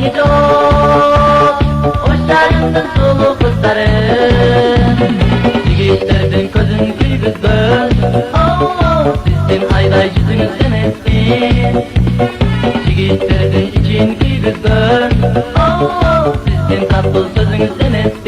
teği çok, o şarımdın sulu kızları. Yigitlerden közün kuyguzgön, sizden ayday yüzünüz demezsin. Yigitlerden için kuyguzgön, sizden tatlı sözünüz demezsin.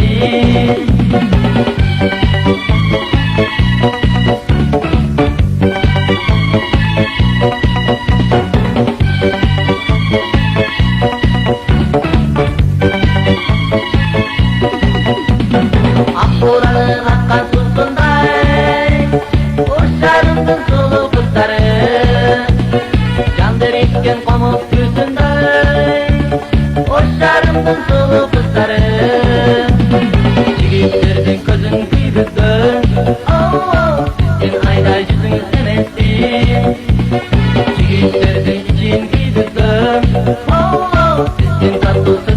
Akburanın akkan susunday, o şarımdın sulu kızları. Candır içken pamuk yüzünday, o şarımdın sulu kızları. Yigitlerden közün kuyguzgön, sizden ayda yüzünüz demezsin. Yigitlerden için kuyguzgön, sizden tatlı